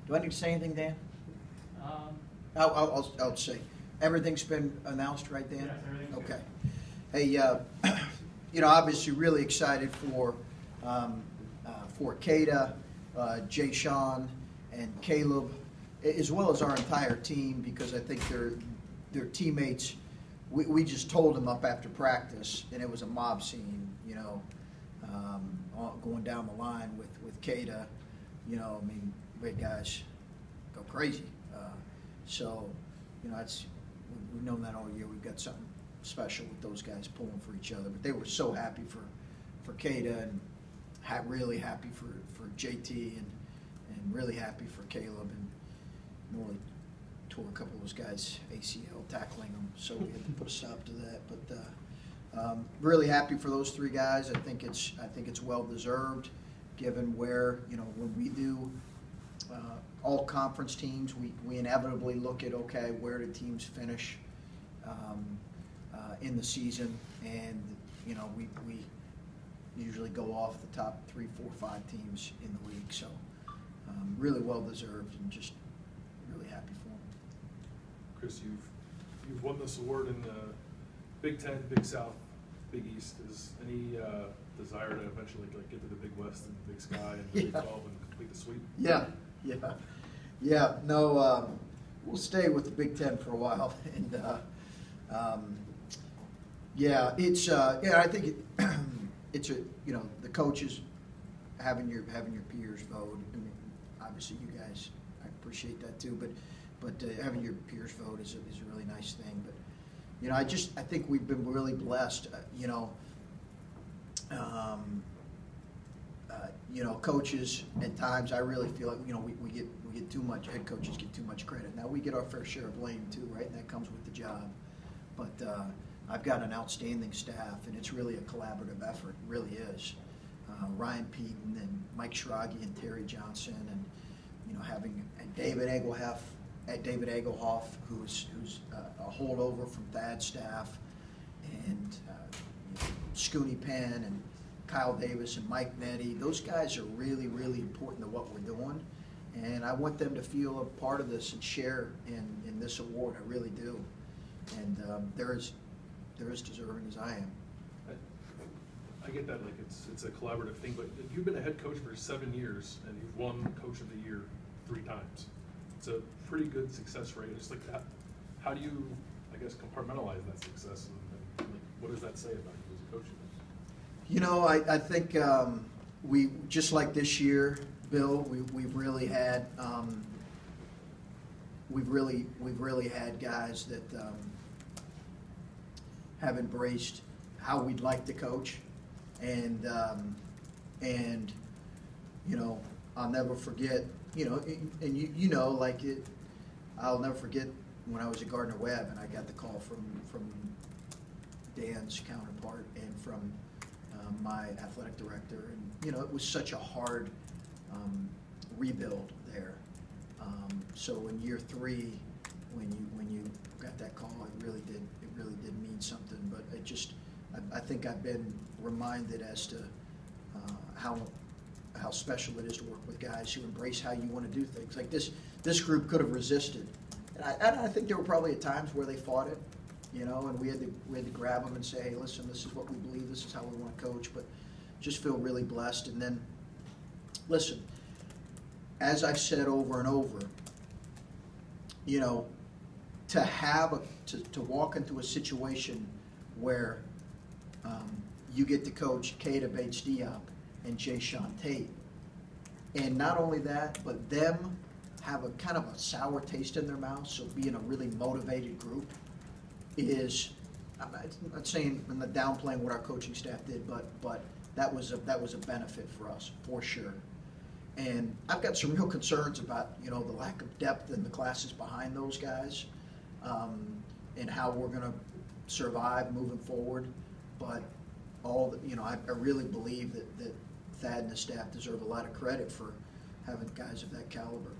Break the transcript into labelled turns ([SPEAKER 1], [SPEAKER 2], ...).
[SPEAKER 1] Do I need to say anything, Dan? I'll say. Everything's been announced, right, Dan?
[SPEAKER 2] Yes, everything's
[SPEAKER 1] okay. Hey, obviously really excited for Kada, Jay Sean, and Caleb, as well as our entire team, because I think they're teammates. We just told them up after practice, and it was a mob scene, going down the line with Kada. I mean, great guys go crazy. We've known that all year. We've got something special with those guys pulling for each other. But they were so happy for Kada, and really happy for JT, and really happy for Caleb, and nearly tore a couple of those guys ACL tackling them, so we had to put a stop to that. But really happy for those three guys. I think it's well deserved, given where when we do all conference teams, we inevitably look at where do teams finish in the season, and we usually go off the top 3, 4, 5 teams in the league. So really well deserved, and just really happy for them.
[SPEAKER 3] Chris, you've won this award in the Big Ten, Big South, Big East. Is any desire to eventually get to the Big West and the Big Sky and the Big 12 and complete the sweep?
[SPEAKER 1] Yeah. No, we'll stay with the Big Ten for a while, and I think it's the coaches having your peers vote. I mean, obviously you guys, I appreciate that too, but having your peers vote is a really nice thing. But I think we've been really blessed. Coaches at times, I really feel like we get too much. Head coaches get too much credit. Now we get our fair share of blame too, right? And that comes with the job. But I've got an outstanding staff, and it's really a collaborative effort. It really is. Ryan Peaton and Mike Schrage and Terry Johnson, and having David Egelhoff, who's a holdover from Thad's staff, and Scooney Penn and Kyle Davis and Mike Nettie. Those guys are really, really important to what we're doing, and I want them to feel a part of this and share in this award. I really do, and they're as deserving as I am.
[SPEAKER 3] I get that, it's a collaborative thing, but you've been a head coach for 7 years, and you've won Coach of the Year 3 times. It's a pretty good success rate. It's like that. How do you, compartmentalize that success, and what does that say about you as a coach?
[SPEAKER 1] I think we, just like this year, Bill, we've really had guys that have embraced how we'd like to coach, and I'll never forget, I'll never forget when I was at Gardner Webb and I got the call from Dan's counterpart and from my athletic director, and it was such a hard rebuild there. So in year 3, when you got that call, it really did mean something. But I think I've been reminded as to how special it is to work with guys who embrace how you want to do things. Like this group could have resisted, and I think there were probably at times where they fought it, and we had to grab them and say, hey, listen, this is what we believe, this is how we want to coach. But just feel really blessed. And then, listen, as I've said over and over, to walk into a situation where you get to coach Kada Bates-Diop and Jay Sean Tate, and not only that, but them have a kind of a sour taste in their mouth. So being a really motivated group is, I'm not saying I'm not downplaying what our coaching staff did, but that was a benefit for us for sure. And I've got some real concerns about the lack of depth in the classes behind those guys, and how we're going to survive moving forward. But I really believe that Thad and the staff deserve a lot of credit for having guys of that caliber.